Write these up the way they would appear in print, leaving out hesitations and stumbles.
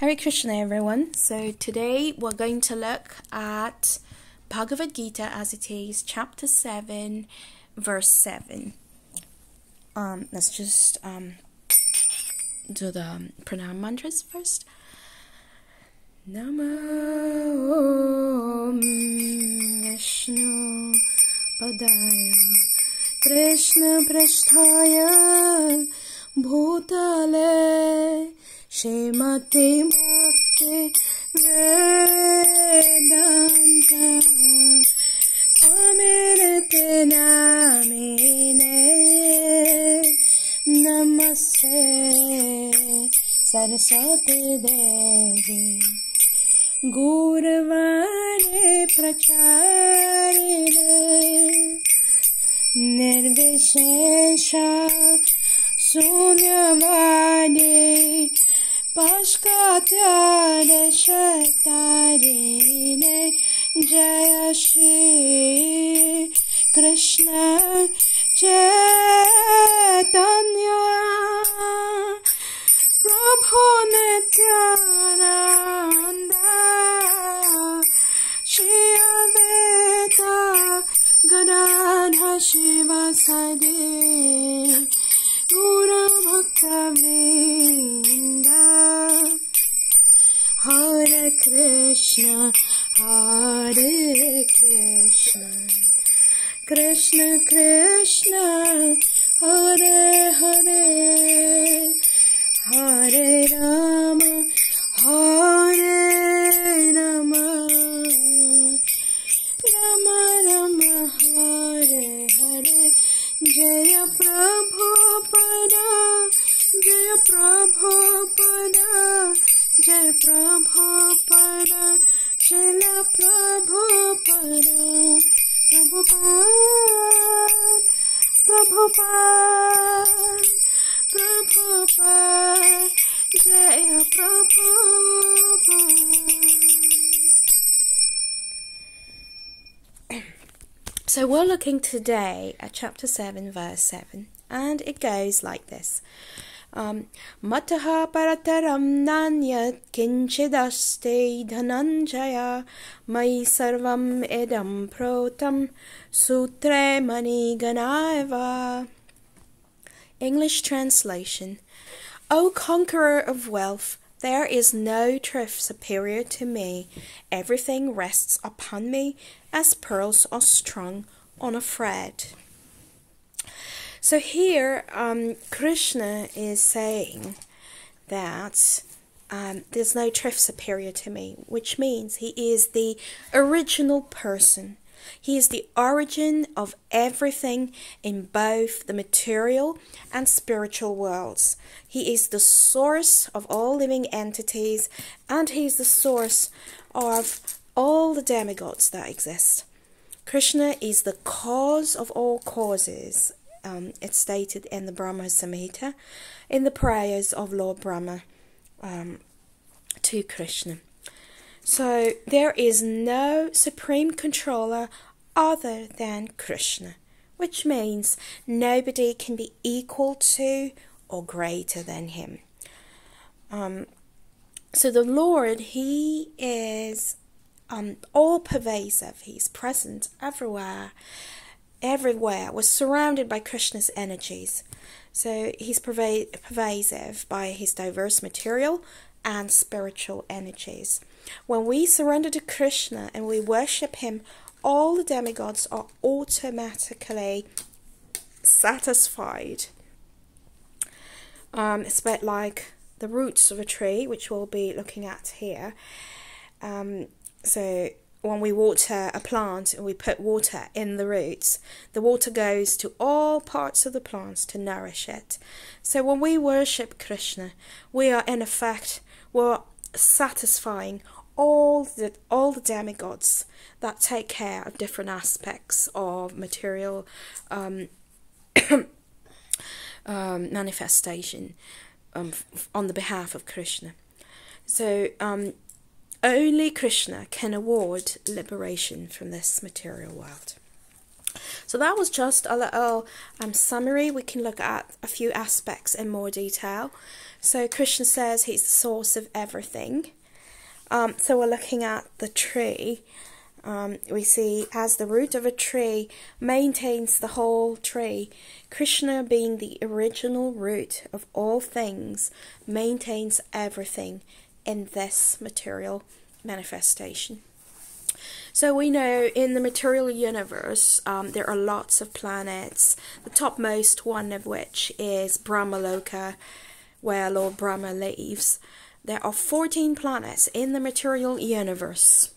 Hare Krishna everyone. So today we're going to look at Bhagavad Gita as it is, chapter 7, verse 7. Let's just do the pranam mantras first. Namo Vishnu Padaya Krishna Prasthaya Bhutale Shrimati Bhakti Vedanta Swaminiti Namine Namaste Saraswati Devi Gauravani Pracharine Nirvishesha Sunyavadi Pashkatyane Shatarine Jaya Shri Krishna Chaitanya Prabhu Nityananda Shri Advaita Gadadhar Shivasadi Guru Bhakta Vrinda Hare Krishna Krishna Krishna Hare Hare Hare Rama Hare Rama Rama Rama Hare Hare Jaya Prabhupada Jaya Prabhupada Jaya Prabhupada Srila Prabhupada Prabhupada Jaya Prabhupada. So we're looking today at chapter 7 verse 7, and it goes like this. Mataha parataram nanyat kinchidaste dhananjaya mai sarvam edam protam sutre mani ganaiva. English translation. O conqueror of wealth, there is no truth superior to me. Everything rests upon me as pearls are strung on a thread. So here, Krishna is saying that there's no truth superior to me, which means he is the original person. He is the origin of everything in both the material and spiritual worlds. He is the source of all living entities, and he is the source of all the demigods that exist. Krishna is the cause of all causes. It's stated in the Brahma Samhita, in the prayers of Lord Brahma to Krishna. So there is no supreme controller other than Krishna, which means nobody can be equal to or greater than him. So the Lord, he is all-pervasive. He's present everywhere. Was surrounded by Krishna's energies. So he's pervasive by his diverse material and spiritual energies. When we surrender to Krishna and we worship him, all the demigods are automatically satisfied. It's a bit like the roots of a tree, which we'll be looking at here. So when we water a plant and we put water in the roots, the water goes to all parts of the plants to nourish it. So when we worship Krishna, we are in effect, we're satisfying all the demigods that take care of different aspects of material manifestation on the behalf of Krishna. So only Krishna can award liberation from this material world. So that was just a little summary. We can look at a few aspects in more detail. So Krishna says he's the source of everything. So we're looking at the tree. We see as the root of a tree maintains the whole tree. Krishna, being the original root of all things, maintains everything in this material manifestation. So we know in the material universe there are lots of planets, the topmost one of which is Brahmaloka, where Lord Brahma lives. There are 14 planets in the material universe.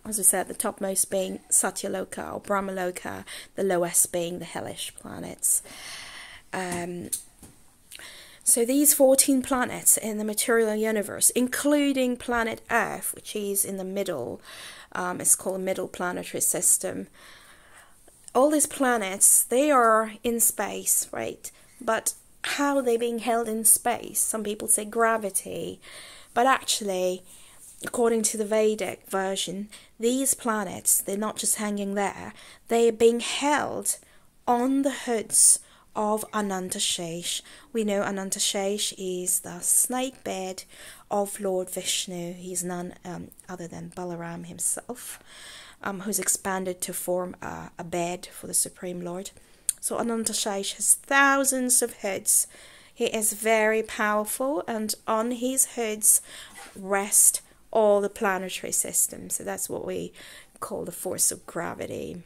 As I said, the topmost being Satyaloka or Brahmaloka, the lowest being the hellish planets. So these 14 planets in the material universe, including planet Earth, which is in the middle, it's called a middle planetary system. All these planets, they are in space, right? But how are they being held in space? Some people say gravity, but actually, according to the Vedic version, these planets, they're not just hanging there, they're being held on the hoods of Anantashesh. We know Anantashesh is the snake bed of Lord Vishnu. He's none other than Balaram himself, who's expanded to form a bed for the Supreme Lord. So Anantashesh has thousands of hoods. He is very powerful, and on his hoods rest all the planetary systems. So that's what we call the force of gravity.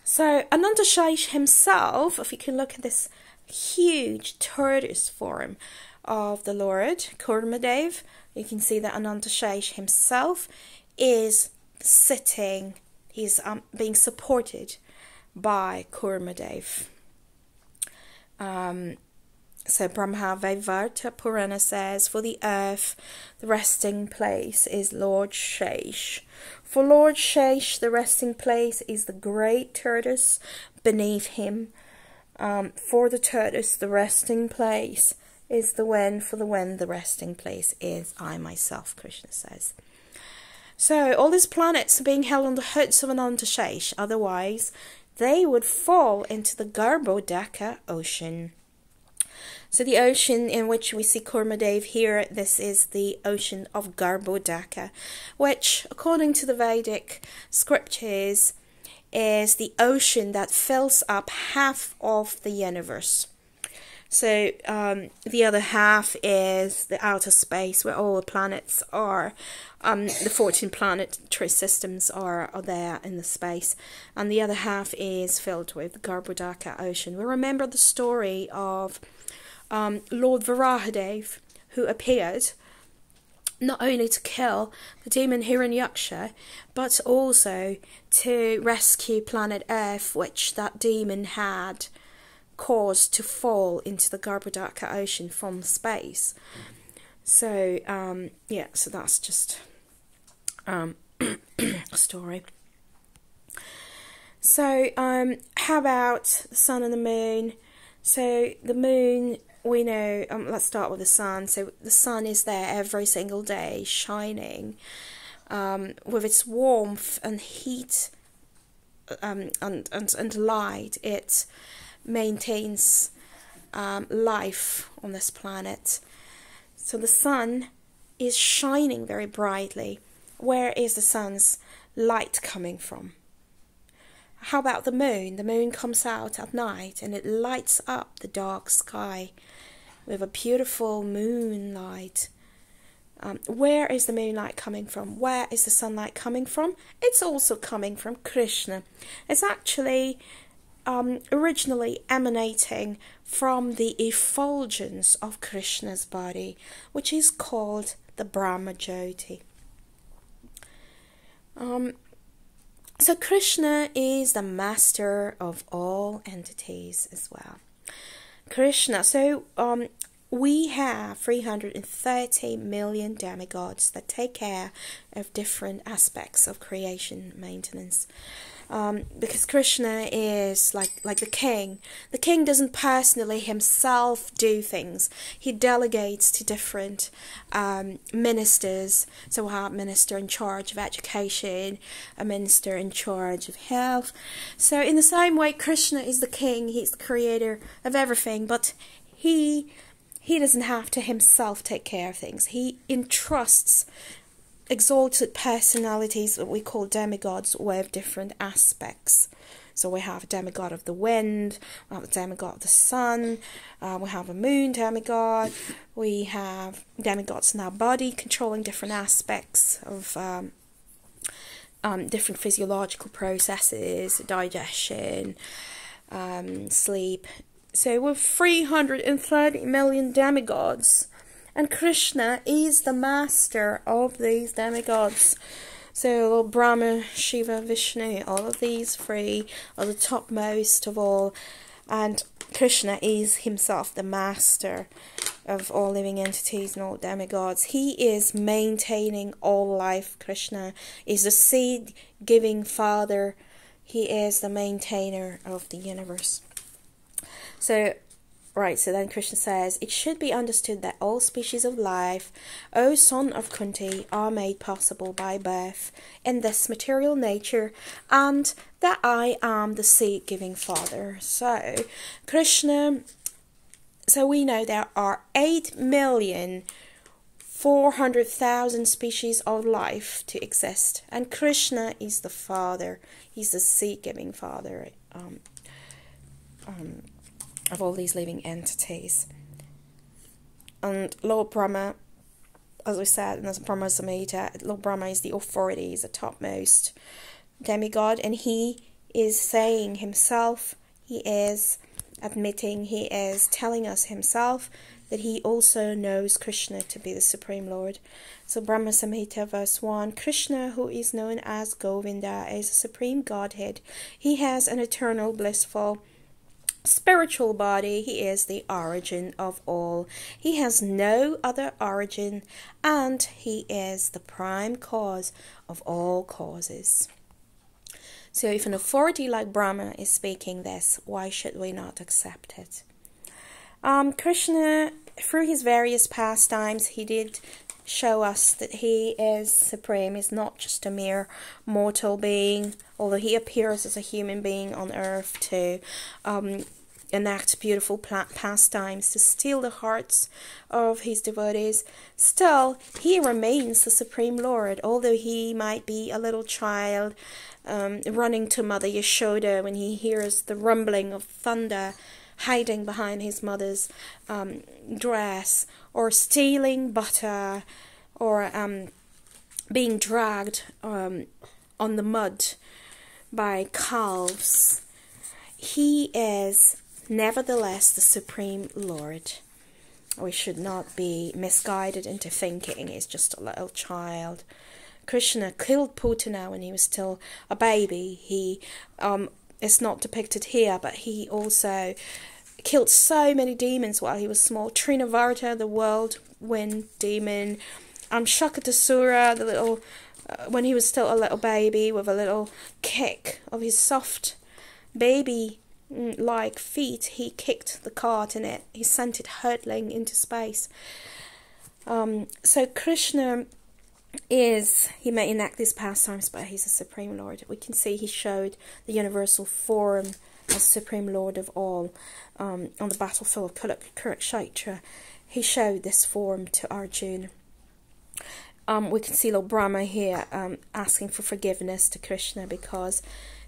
So Anantashesh himself, if you can look at this huge tortoise form of the Lord, Kurmadev, you can see that Anantashesh himself is sitting, he's being supported by Kurmadev. So Brahma Vaivarta Purana says, for the earth, the resting place is Lord Shesh. For Lord Shesh, the resting place is the great tortoise beneath him. For the tortoise, the resting place is the wind. For the wind, the resting place is I myself, Krishna says. So all these planets are being held on the hoods of Anantashesh. Otherwise, they would fall into the Garbhodaka ocean. So the ocean in which we see Kurmadev here, this is the ocean of Garbhodaka, which, according to the Vedic scriptures, is the ocean that fills up half of the universe. So the other half is the outer space where all the planets are. The 14 planetary systems are there in the space. And the other half is filled with the Garbhodaka ocean. We remember the story of Lord Varahadev, who appeared not only to kill the demon Hiranyaksha, but also to rescue planet Earth, which that demon had caused to fall into the Garbhodaka ocean from space. So, yeah, so that's just a story. So, how about the sun and the moon? So, the moon, we know, let's start with the sun. So the sun is there every single day, shining, with its warmth and heat and light. It maintains life on this planet. So the sun is shining very brightly. Where is the sun's light coming from? How about the moon? The moon comes out at night and it lights up the dark sky with a beautiful moonlight. Where is the moonlight coming from? Where is the sunlight coming from? It's also coming from Krishna. It's actually originally emanating from the effulgence of Krishna's body, which is called the Brahma Jyoti. So Krishna is the master of all entities as well. Krishna, so we have 330 million demigods that take care of different aspects of creation maintenance. because Krishna is like the king. The king doesn't personally himself do things. He delegates to different ministers. So we'll have a minister in charge of education, a minister in charge of health. So in the same way, Krishna is the king. He's the creator of everything, but he doesn't have to himself take care of things. He entrusts exalted personalities that we call demigods with different aspects. So we have a demigod of the wind, we have a demigod of the sun, we have a moon demigod, we have demigods in our body controlling different aspects of different physiological processes, digestion, sleep. So with 330 million demigods, and Krishna is the master of these demigods. So Lord Brahma, Shiva, Vishnu, all of these three are the topmost of all, and Krishna is himself the master of all living entities and all demigods. He is maintaining all life. Krishna is the seed-giving father. He is the maintainer of the universe. So then Krishna says, it should be understood that all species of life, O son of Kunti, are made possible by birth in this material nature, and that I am the seed-giving father. So we know there are 8,400,000 species of life to exist, and Krishna is the father. He's the seed-giving father of all these living entities. And Lord Brahma, as we said in the Brahma Samhita, Lord Brahma is the authority, is the topmost demigod, and he is saying himself, he is admitting, he is telling us himself that he also knows Krishna to be the Supreme Lord. So Brahma Samhita verse 1, Krishna, who is known as Govinda, is a supreme Godhead. He has an eternal, blissful, spiritual body. He is the origin of all. He has no other origin, and he is the prime cause of all causes. So if an authority like Brahma is speaking this, why should we not accept it? Krishna, through his various pastimes, he did show us that he is supreme. He's not just a mere mortal being, although he appears as a human being on earth to enact beautiful pastimes to steal the hearts of his devotees. Still, he remains the Supreme Lord, although he might be a little child running to Mother Yashoda when he hears the rumbling of thunder, hiding behind his mother's dress, or stealing butter, or being dragged on the mud by calves. He is nevertheless the Supreme Lord. We should not be misguided into thinking he's just a little child. Krishna killed Putana when he was still a baby. He it's not depicted here, but he also killed so many demons while he was small. Trinavarta, the whirlwind demon, Shakatasura, the little when he was still a little baby, with a little kick of his soft baby like feet, he kicked the cart in it. He sent it hurtling into space. So Krishna he may enact these pastimes, but he's the Supreme Lord. We can see he showed the universal form as Supreme Lord of all. On the battlefield of Kurukshetra, he showed this form to Arjuna. We can see Lord Brahma here asking for forgiveness to Krishna because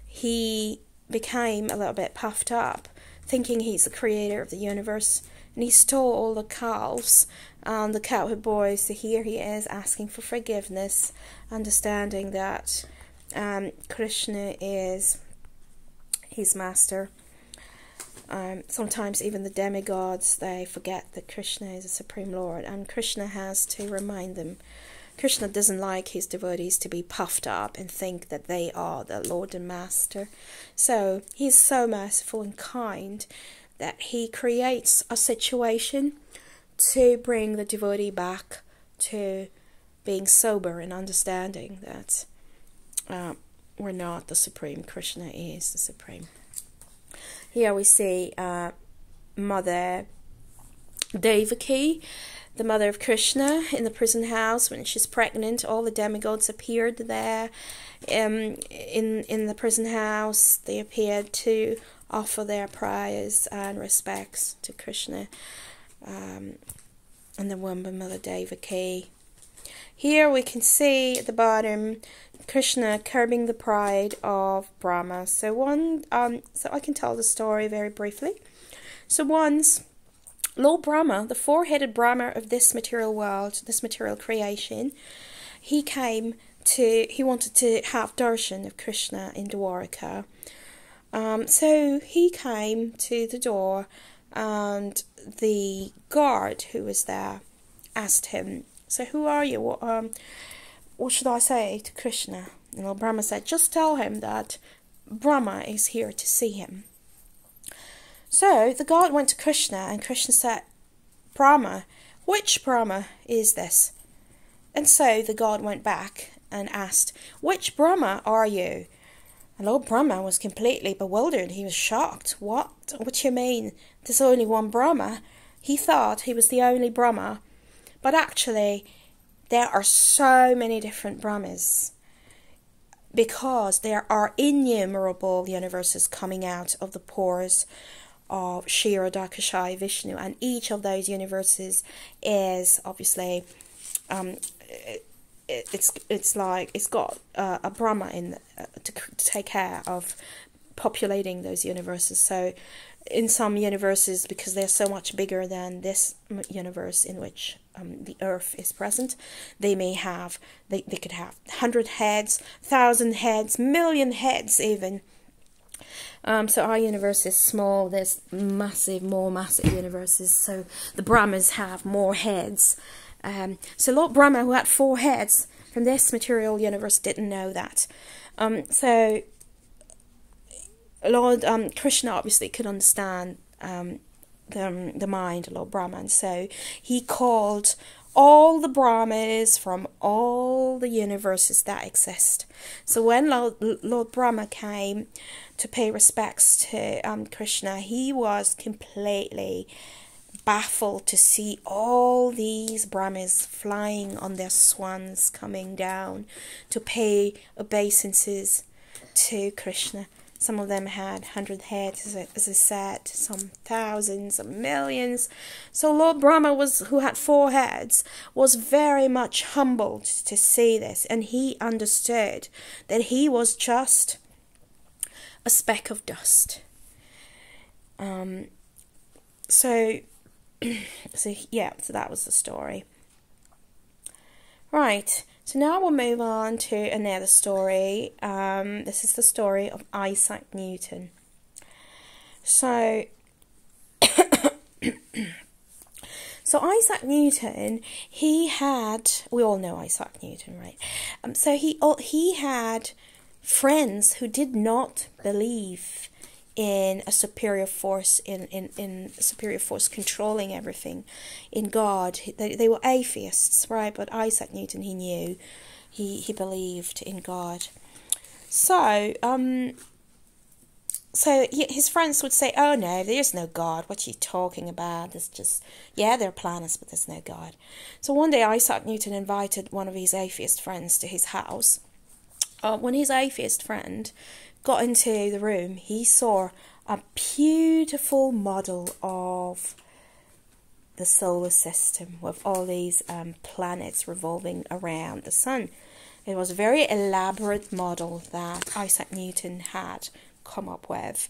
he became a little bit puffed up, thinking he's the creator of the universe, and he stole all the calves and the cowherd boys. So here he is asking for forgiveness, understanding that Krishna is his master. Sometimes even the demigods, they forget that Krishna is the Supreme Lord, and Krishna has to remind them. Krishna doesn't like his devotees to be puffed up and think that they are the Lord and Master. So he's so merciful and kind that he creates a situation to bring the devotee back to being sober and understanding that we're not the supreme. Krishna is the supreme. Here we see Mother Devaki, the mother of Krishna, in the prison house when she's pregnant. All the demigods appeared there in the prison house. They appeared to offer their prayers and respects to Krishna and the womb of Mother Devaki. Here we can see at the bottom Krishna curbing the pride of Brahma. So so I can tell the story very briefly. So once Lord Brahma, the four-headed Brahma of this material world, this material creation, he wanted to have darshan of Krishna in Dwarka. So he came to the door, and the guard who was there asked him, "So who are you? What should I say to Krishna?" And Lord Brahma said, "Just tell him that Brahma is here to see him." So the guard went to Krishna, and Krishna said, "Brahma, which Brahma is this?" And so the guard went back and asked, "Which Brahma are you?" And Lord Brahma was completely bewildered. He was shocked. What do you mean? There's only one Brahma? He thought he was the only Brahma. But actually, there are so many different Brahmas, because there are innumerable universes coming out of the pores of Kshirodakashayi Vishnu, and each of those universes is obviously it's got a Brahma in to take care of populating those universes. So in some universes, because they're so much bigger than this universe in which the Earth is present, they could have 100 heads, 1,000 heads, million heads even. So our universe is small. There's more massive universes. So the Brahmas have more heads. So Lord Brahma, who had 4 heads from this material universe, didn't know that. So Lord Krishna obviously could understand the mind of Lord Brahma, and so he called all the Brahmas from all the universes that exist. So when Lord Brahma came to pay respects to Krishna, he was completely baffled to see all these Brahmas flying on their swans, coming down to pay obeisances to Krishna. Some of them had 100 heads, as I said, some thousands, some millions. So Lord Brahma, who had 4 heads, was very much humbled to see this, and he understood that he was just a speck of dust. So that was the story. Right. So now we'll move on to another story. This is the story of Isaac Newton. So, Isaac Newton, we all know Isaac Newton, right? So he had friends who did not believe in a superior force, in superior force controlling everything, in God. They were atheists, right? But Isaac Newton, he knew, he believed in God. So his friends would say, "Oh no, there's no God. What are you talking about? It's just, there are planets, but there's no God." So one day Isaac Newton invited one of his atheist friends to his house. When his atheist friend got into the room, he saw a beautiful model of the solar system with all these planets revolving around the sun. It was a very elaborate model that Isaac Newton had come up with.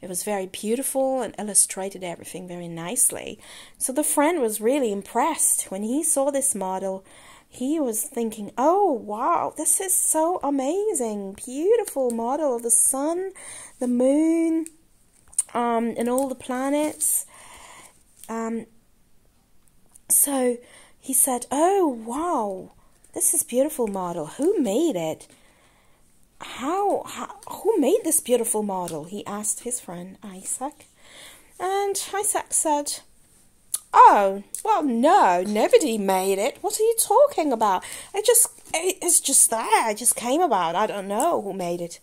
It was very beautiful and illustrated everything very nicely. So the friend was really impressed. When he saw this model, he was thinking, "Oh, wow, this is so amazing. Beautiful model of the sun, the moon, and all the planets." So he said, "Oh, wow, this is beautiful model. Who made it? Who made this beautiful model?" He asked his friend Isaac. And Isaac said, Oh, well, no, nobody made it. What are you talking about? It's just there. It just came about. I don't know who made it.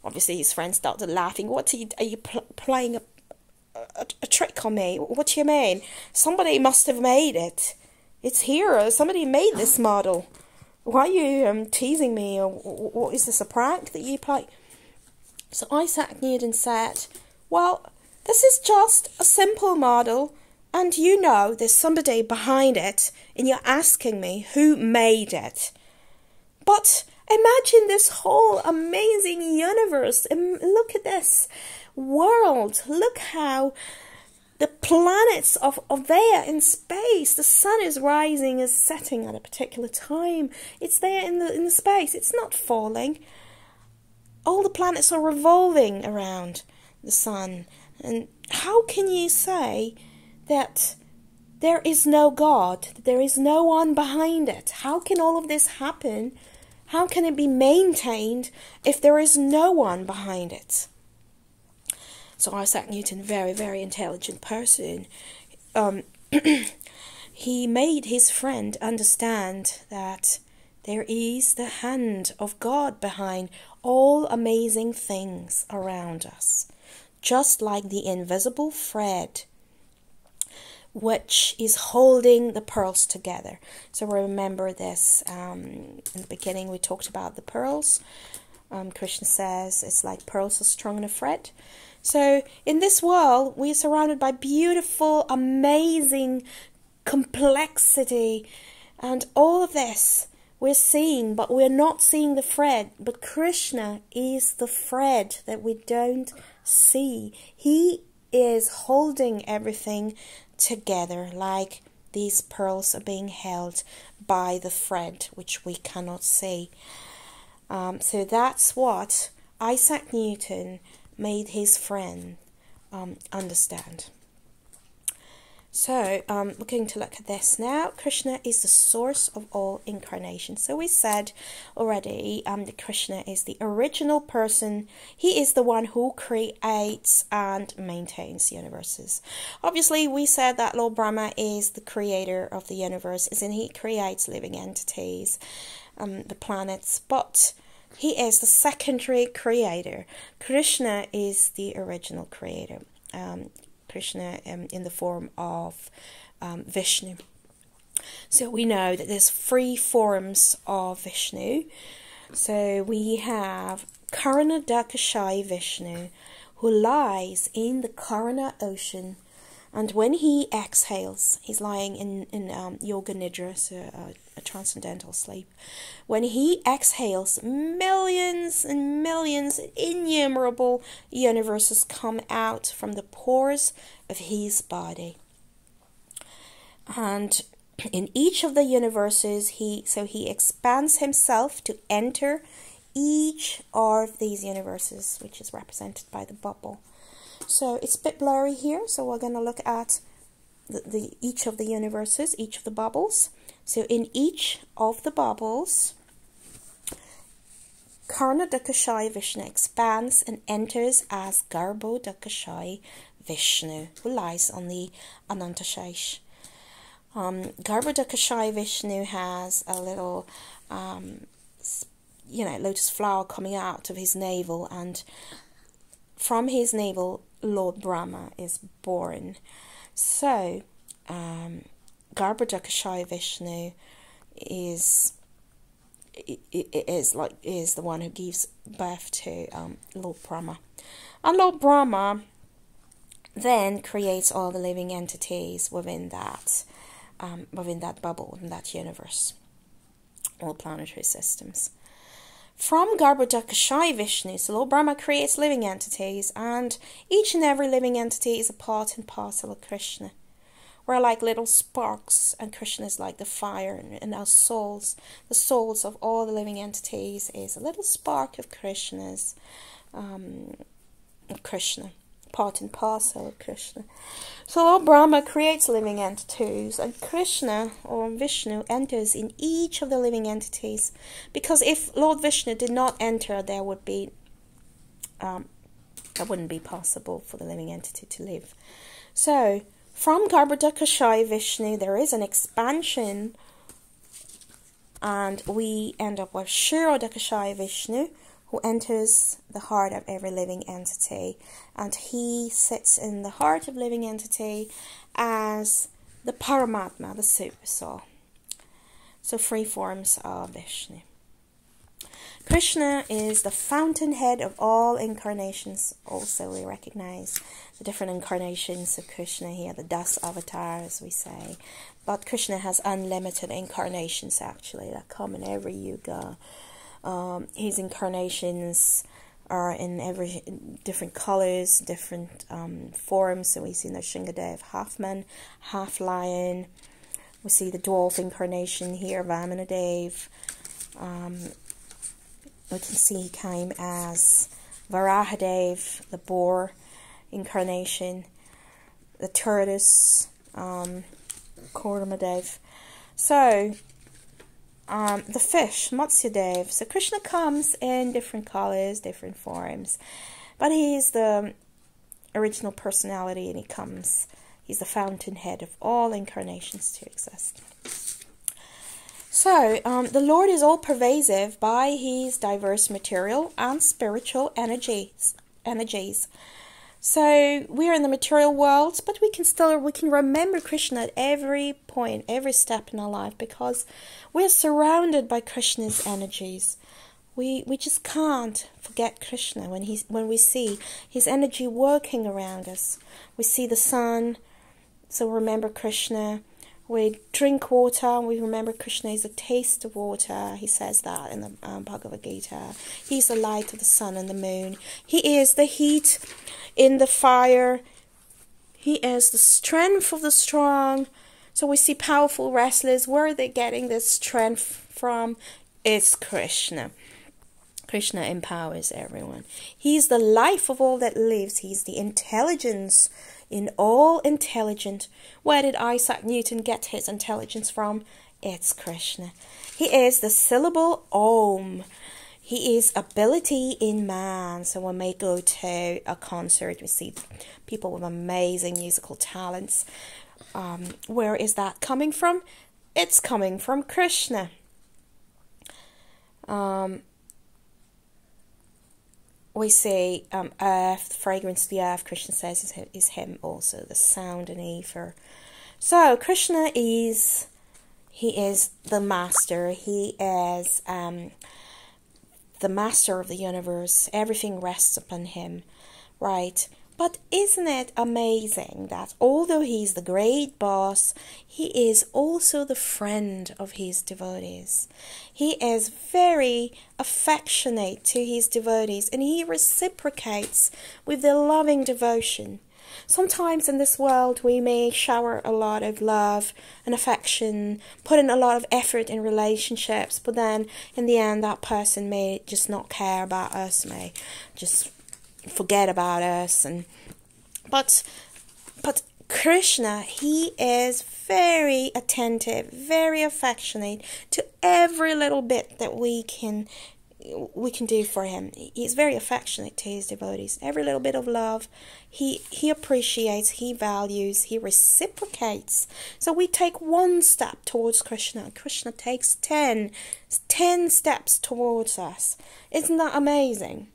Obviously, his friends started laughing. Are you playing a trick on me? What do you mean? Somebody must have made it. It's here. Somebody made this model. Why are you teasing me? Or what is this, a prank that you play? So Isaac Newton said, well, this is just a simple model, and you know there's somebody behind it, and you're asking me who made it. But imagine this whole amazing universe. Look at this world. Look how the planets are there in space. The sun is rising, is setting at a particular time. It's there in the space. It's not falling. All the planets are revolving around the sun. And how can you say that there is no God, that there is no one behind it? How can all of this happen? How can it be maintained if there is no one behind it? So Isaac Newton, very, very intelligent person, he made his friend understand that there is the hand of God behind all amazing things around us, just like the invisible thread which is holding the pearls together. So remember this, in the beginning we talked about the pearls. Krishna says it's like pearls are strung in a thread. So in this world we are surrounded by beautiful, amazing complexity, and all of this we're seeing, but we're not seeing the thread. But Krishna is the thread that we don't see. He is holding everything together, like these pearls are being held by the thread which we cannot see. So that's what Isaac Newton made his friend understand. So we're going to look at this now. Krishna is the source of all incarnation. So we said already that Krishna is the original person. He is the one who creates and maintains universes. Obviously, we said that Lord Brahma is the creator of the universe, as in he creates living entities, the planets, but he is the secondary creator. Krishna is the original creator. Krishna in the form of Vishnu. So we know that there's 3 forms of Vishnu. So we have Karanodakashayi Vishnu, who lies in the Karana ocean, and when he exhales, he's lying in Yoga Nidra, so a transcendental sleep. When he exhales, millions and millions, innumerable universes come out from the pores of his body. And in each of the universes, he expands himself to enter each of these universes, which is represented by the bubble. So it's a bit blurry here, so we're going to look at each of the universes, each of the bubbles. So in each of the bubbles, Karanodakashayi Vishnu expands and enters as Garbhodakashayi Vishnu, who lies on the Anantashesh. Garbhodakashayi Vishnu has a little, lotus flower coming out of his navel, and from his navel, Lord Brahma is born. So, Garbhodakashayi Vishnu is the one who gives birth to Lord Brahma, and Lord Brahma then creates all the living entities within that bubble, within that universe, all planetary systems. From Garbhodakashayi Vishnu, so Lord Brahma creates living entities, and each and every living entity is a part and parcel of Krishna. We're like little sparks, and Krishna is like the fire, and our souls, the souls of all the living entities, is a little spark of Krishna, part and parcel of Krishna. So Lord Brahma creates living entities, and Krishna or Vishnu enters in each of the living entities, because if Lord Vishnu did not enter, there would be that wouldn't be possible for the living entity to live. So From Garbhodakashayi Vishnu, there is an expansion, and we end up with Kshirodakashayi Vishnu, who enters the heart of every living entity, and he sits in the heart of living entity as the Paramatma, the Super Soul. So 3 forms of Vishnu. Krishna is the fountainhead of all incarnations. Also, we recognize the different incarnations of Krishna here, the Das avatars, we say. But Krishna has unlimited incarnations, actually, that come in every yuga. His incarnations are in every different colors, different forms. So we see Nrsingadev, half man, half lion. We see the dwarf incarnation here, Vamanadev. We can see he came as Varahadev, the boar incarnation, the tortoise, Kurmadev. So, the fish, Matsyadev. So Krishna comes in different colors, different forms, but he is the original personality, and he's the fountainhead of all incarnations to exist. So, the Lord is all-pervasive by his diverse material and spiritual energies. So, we are in the material world, but we can remember Krishna at every point, every step in our life, because we are surrounded by Krishna's energies. We just can't forget Krishna when we see his energy working around us. We see the sun, so remember Krishna. We drink water, we remember Krishna is a taste of water. He says that in the Bhagavad Gita. He's the light of the sun and the moon. He is the heat in the fire. He is the strength of the strong. So we see powerful wrestlers. Where are they getting this strength from? It's Krishna. Krishna empowers everyone. He's the life of all that lives. He's the intelligence in all intelligent. Where did Isaac Newton get his intelligence from? It's Krishna. He is the syllable Om. He is ability in man. So when we go to a concert, we see people with amazing musical talents. Where is that coming from? It's coming from Krishna. We see earth, the fragrance of the earth, Krishna says, is him also, the sound and ether. So, Krishna he is the master. He is the master of the universe. Everything rests upon him, right? But isn't it amazing that although he's the great boss, he is also the friend of his devotees. He is very affectionate to his devotees, and he reciprocates with their loving devotion. Sometimes in this world we may shower a lot of love and affection, put in a lot of effort in relationships, but then in the end that person may just not care about us, may just forget about us. But Krishna, he is very attentive, very affectionate to every little bit that we can do for him. He's very affectionate to his devotees. Every little bit of love he appreciates, he values, he reciprocates. So we take one step towards Krishna. Krishna takes 10 steps towards us. Isn't that amazing?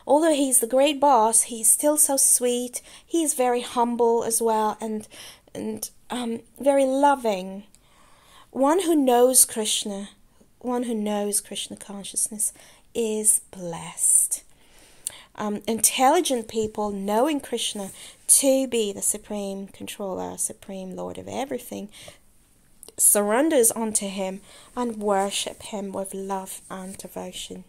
Although he's the great boss, he's still so sweet. He's very humble as well, and very loving. One who knows Krishna consciousness is blessed. Intelligent people knowing Krishna to be the supreme controller, supreme lord of everything, surrenders unto him and worship him with love and devotion.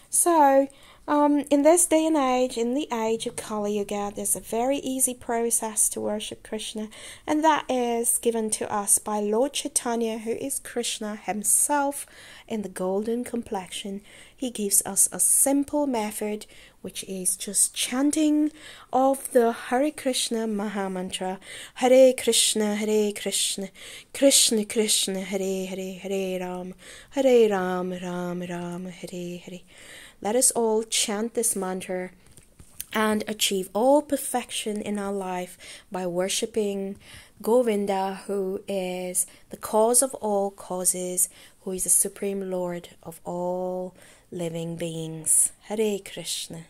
So, in this day and age, in the age of Kali Yuga, there's a very easy process to worship Krishna, and that is given to us by Lord Chaitanya, who is Krishna himself in the golden complexion. He gives us a simple method, which is just chanting of the Hare Krishna Mahamantra. Hare Krishna, Krishna Krishna, Hare Hare, Hare Ram, Ram Ram, Hare Hare. Let us all chant this mantra and achieve all perfection in our life by worshipping Govinda, who is the cause of all causes, who is the Supreme Lord of all living beings. Hare Krishna.